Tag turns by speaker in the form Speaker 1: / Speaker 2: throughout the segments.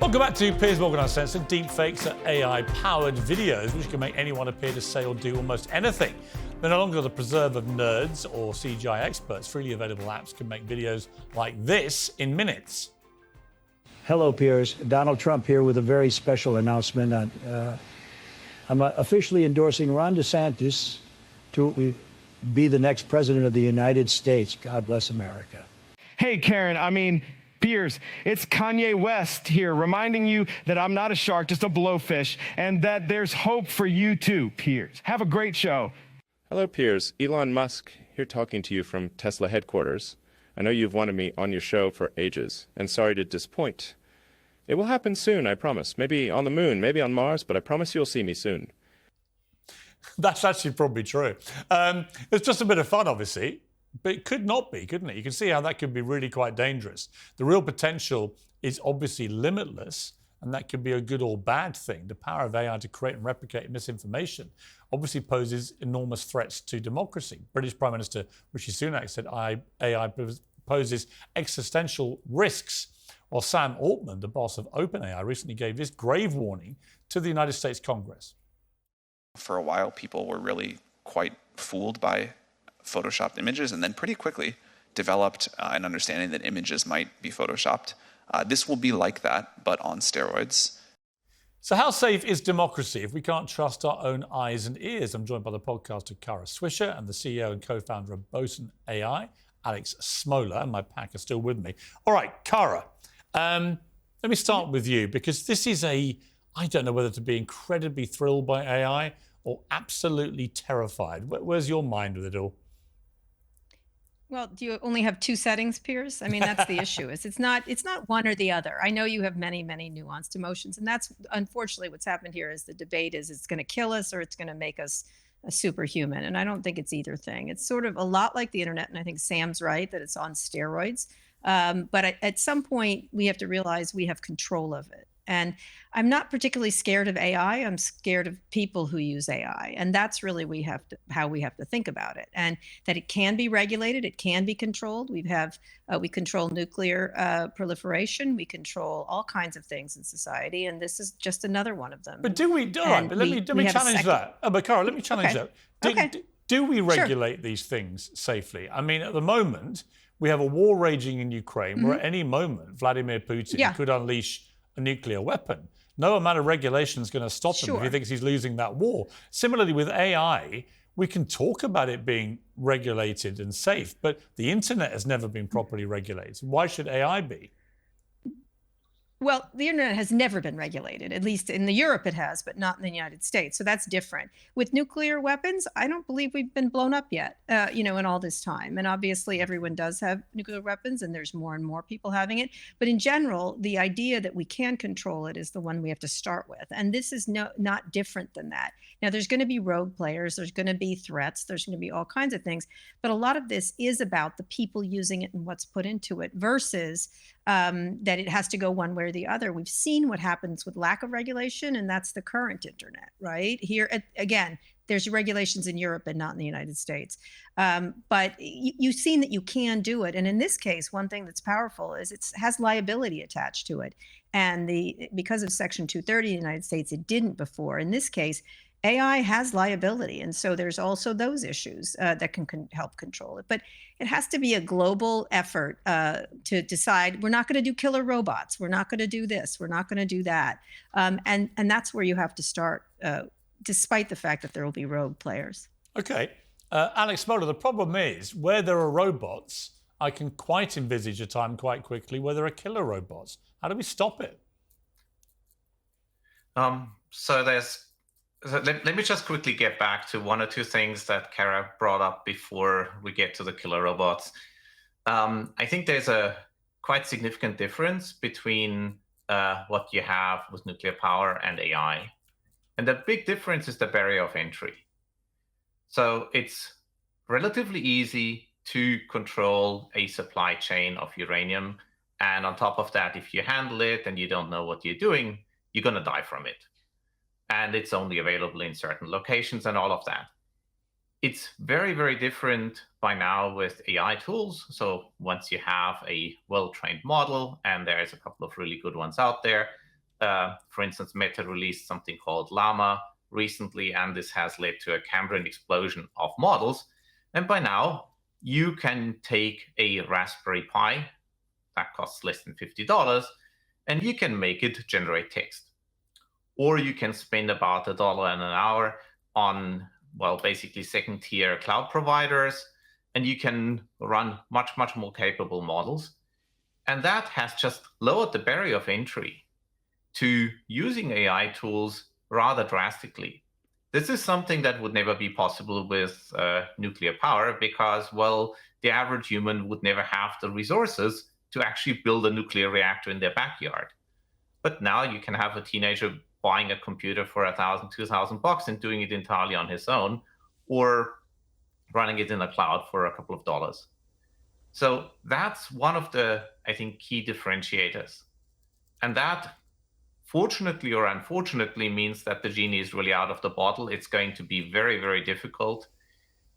Speaker 1: Welcome back to Piers Morgan Uncensored. Deepfakes are AI-powered videos which can make anyone appear to say or do almost anything. They're no longer the preserve of nerds or CGI experts. Freely available apps can make videos like this in minutes.
Speaker 2: Hello, Piers. Donald Trump here with a very special announcement. I'm officially endorsing Ron DeSantis to be the next president of the United States. God bless America.
Speaker 3: Hey, Karen, Piers, it's Kanye West here reminding you that I'm not a shark, just a blowfish, and that there's hope for you too, Piers. Have a great show.
Speaker 4: Hello, Piers. Elon Musk here talking to you from Tesla headquarters. I know you've wanted me on your show for ages, and sorry to disappoint. It will happen soon, I promise. Maybe on the moon, maybe on Mars, but I promise you'll see me soon.
Speaker 1: That's actually probably true. It's just a bit of fun, obviously. But it could not be, couldn't it? You can see how that could be really quite dangerous. The real potential is obviously limitless, and that could be a good or bad thing. The power of AI to create and replicate misinformation obviously poses enormous threats to democracy. British Prime Minister Rishi Sunak said AI poses existential risks, while Sam Altman, the boss of OpenAI, recently gave this grave warning to the United States Congress.
Speaker 5: For a while, people were really quite fooled by photoshopped images, and then pretty quickly developed an understanding that images might be photoshopped. This will be like that, but on steroids.
Speaker 1: So how safe is democracy if we can't trust our own eyes and ears? I'm joined by the podcaster Kara Swisher and the CEO and co-founder of Boson AI, Alex Smola, and my pack are still with me. All right, Kara, let me start with you, because this is I don't know whether to be incredibly thrilled by AI or absolutely terrified. Where's your mind with it all?
Speaker 6: Well, do you only have two settings, Piers? That's the issue. It's not one or the other. I know you have many, many nuanced emotions, and that's unfortunately what's happened here. Is the debate is it's going to kill us or it's going to make us a superhuman, and I don't think it's either thing. It's sort of a lot like the internet, and I think Sam's right that it's on steroids. But at some point, we have to realize we have control of it. And I'm not particularly scared of AI. I'm scared of people who use AI. And that's really how we have to think about it. And that it can be regulated, it can be controlled. We control nuclear proliferation, we control all kinds of things in society, and this is just another one of them.
Speaker 1: But do we do it? But let me challenge that. But Kara, let me challenge that. Do we regulate these things safely? At the moment, we have a war raging in Ukraine where at any moment Vladimir Putin could unleash a nuclear weapon. No amount of regulation is going to stop him if he thinks he's losing that war. Similarly, with AI, we can talk about it being regulated and safe, but the internet has never been properly regulated. Why should AI be?
Speaker 6: Well, the internet has never been regulated, at least in Europe it has, but not in the United States. So that's different. With nuclear weapons, I don't believe we've been blown up yet, in all this time. And obviously everyone does have nuclear weapons, and there's more and more people having it. But in general, the idea that we can control it is the one we have to start with. And this is not different than that. Now, there's going to be rogue players, there's going to be threats, there's going to be all kinds of things. But a lot of this is about the people using it and what's put into it versus that it has to go one way or the other. We've seen what happens with lack of regulation, and that's the current internet, right? Here, again, there's regulations in Europe and not in the United States. But you've seen that you can do it. And in this case, one thing that's powerful is it has liability attached to it. And because of Section 230 in the United States, it didn't before. In this case, AI has liability. And so there's also those issues that can help control it. But it has to be a global effort to decide we're not going to do killer robots. We're not going to do this. We're not going to do that. And that's where you have to start, despite the fact that there will be rogue players.
Speaker 1: Okay. Alex Smola, the problem is where there are robots, I can quite envisage a time quite quickly where there are killer robots. How do we stop it?
Speaker 7: Let me just quickly get back to one or two things that Kara brought up before we get to the killer robots. I think there's a quite significant difference between what you have with nuclear power and AI. And the big difference is the barrier of entry. So it's relatively easy to control a supply chain of uranium. And on top of that, if you handle it and you don't know what you're doing, you're going to die from it. And it's only available in certain locations and all of that. It's very, very different by now with AI tools. So once you have a well-trained model, and there's a couple of really good ones out there, For instance, Meta released something called Llama recently, and this has led to a Cambrian explosion of models. And by now, you can take a Raspberry Pi that costs less than $50, and you can make it generate text. Or you can spend about $1 an hour on, well, basically second-tier cloud providers, and you can run much, much more capable models. And that has just lowered the barrier of entry to using AI tools rather drastically. This is something that would never be possible with nuclear power because, well, the average human would never have the resources to actually build a nuclear reactor in their backyard. But now you can have a teenager buying a computer for $1,000, $2,000 and doing it entirely on his own, or running it in the cloud for a couple of dollars. So that's one of the, I think, key differentiators. And that, fortunately or unfortunately, means that the genie is really out of the bottle. It's going to be very, very difficult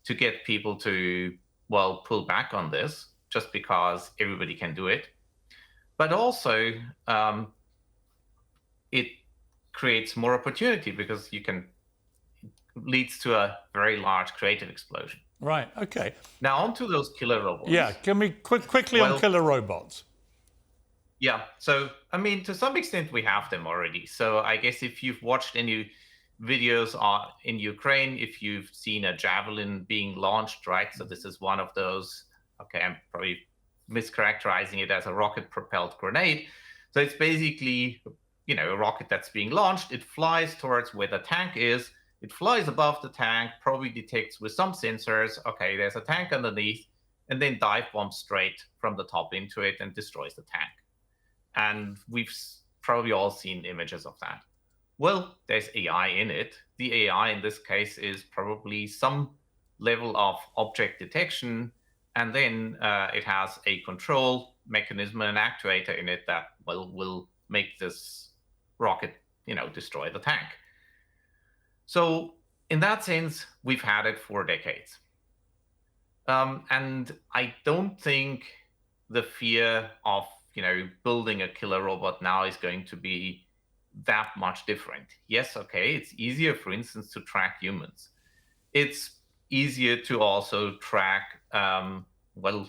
Speaker 7: to get people to, well, pull back on this just because everybody can do it. But also, it creates more opportunity because leads to a very large creative explosion.
Speaker 1: Right, okay.
Speaker 7: Now onto those killer robots.
Speaker 1: Yeah, can we quickly on killer robots?
Speaker 7: Yeah, so, I mean, to some extent we have them already. So I guess if you've watched any videos in Ukraine, if you've seen a javelin being launched, right? So this is one of those, okay, I'm probably mischaracterizing it as a rocket-propelled grenade. So it's basically, you know, a rocket that's being launched. It flies towards where the tank is. It flies above the tank, probably detects with some sensors, okay, there's a tank underneath, and then dive bombs straight from the top into it and destroys the tank. And we've probably all seen images of that. Well, there's AI in it. The AI in this case is probably some level of object detection, and then it has a control mechanism and an actuator in it that will make this rocket, you know, destroy the tank. So in that sense, we've had it for decades. And I don't think the fear of, you know, building a killer robot now is going to be that much different. Yes, okay, it's easier, for instance, to track humans. It's easier to also track, well,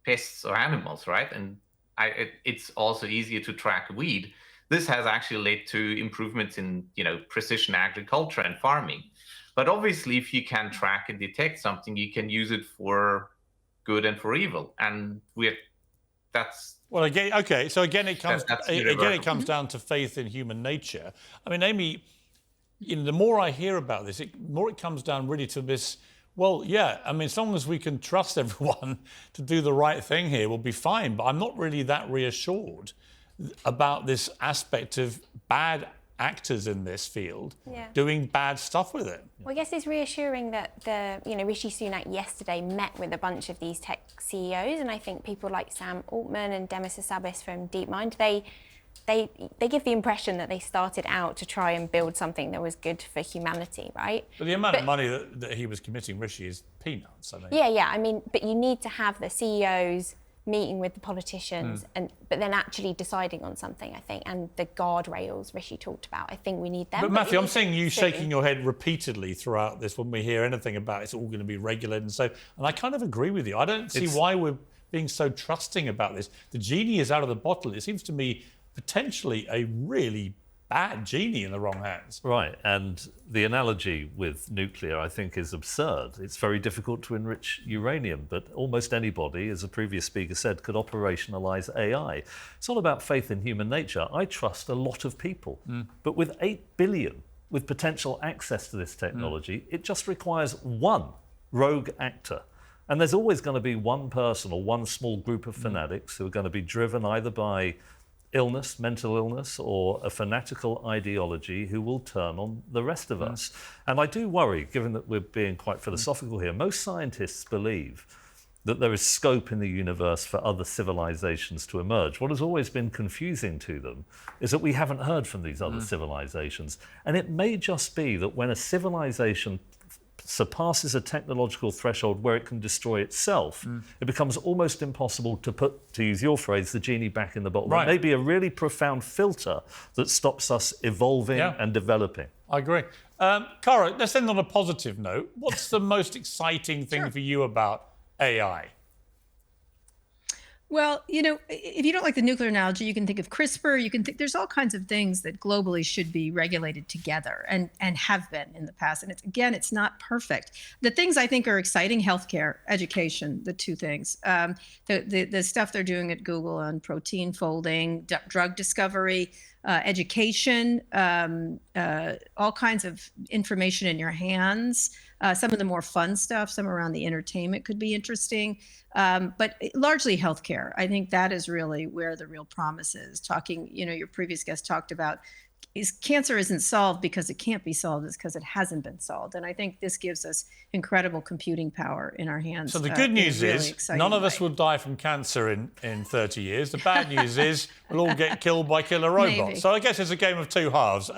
Speaker 7: pests or animals, right? And it's also easier to track weed. This has actually led to improvements in, you know, precision agriculture and farming. But obviously, if you can track and detect something, you can use it for good and for evil. And that's
Speaker 1: well, again, okay. So again, it comes down to faith in human nature. I mean, Amy, you know, the more I hear about this, the more it comes down really to this. Well, yeah, I mean, as long as we can trust everyone to do the right thing here, we'll be fine. But I'm not really that reassured about this aspect of bad actors in this field doing bad stuff with it.
Speaker 8: Well, I guess it's reassuring that Rishi Sunak yesterday met with a bunch of these tech CEOs, and I think people like Sam Altman and Demis Hassabis from DeepMind, they give the impression that they started out to try and build something that was good for humanity, right?
Speaker 1: But the amount of money that he was committing, Rishi, is peanuts. I mean.
Speaker 8: Yeah. I mean, but you need to have the CEOs meeting with the politicians, but then actually deciding on something, I think, and the guardrails Rishi talked about. I think we need them.
Speaker 1: But Matthew, I'm seeing you shaking your head repeatedly throughout this when we hear anything about it's all going to be regulated and I kind of agree with you. I don't see why we're being so trusting about this. The genie is out of the bottle. It seems to me potentially a really bad genie in the wrong hands.
Speaker 9: Right, and the analogy with nuclear, I think, is absurd. It's very difficult to enrich uranium, but almost anybody, as a previous speaker said, could operationalize AI. It's all about faith in human nature. I trust a lot of people, but with 8 billion with potential access to this technology, it just requires one rogue actor. And there's always going to be one person or one small group of fanatics who are going to be driven either by illness, mental illness, or a fanatical ideology who will turn on the rest of us. And I do worry, given that we're being quite philosophical here, most scientists believe that there is scope in the universe for other civilizations to emerge. What has always been confusing to them is that we haven't heard from these other civilizations. And it may just be that when a civilization surpasses a technological threshold where it can destroy itself, it becomes almost impossible to put, to use your phrase, the genie back in the bottle.
Speaker 1: Right.
Speaker 9: There may be a really profound filter that stops us evolving and developing.
Speaker 1: I agree. Kara, let's end on a positive note. What's the most exciting thing for you about AI?
Speaker 6: Well, you know, if you don't like the nuclear analogy, you can think of CRISPR. You can think there's all kinds of things that globally should be regulated together and have been in the past. And it's not perfect. The things I think are exciting: healthcare, education, the two things. The stuff they're doing at Google on protein folding, drug discovery, education, all kinds of information in your hands. Some of the more fun stuff, some around the entertainment could be interesting, but largely healthcare. I think that is really where the real promise is. Talking, you know, your previous guest talked about cancer isn't solved because it can't be solved, it's because it hasn't been solved. And I think this gives us incredible computing power in our hands.
Speaker 1: So the good news is none of us will die from cancer in 30 years. The bad news is we'll all get killed by killer robots.
Speaker 6: Maybe.
Speaker 1: So I guess it's a game of two halves.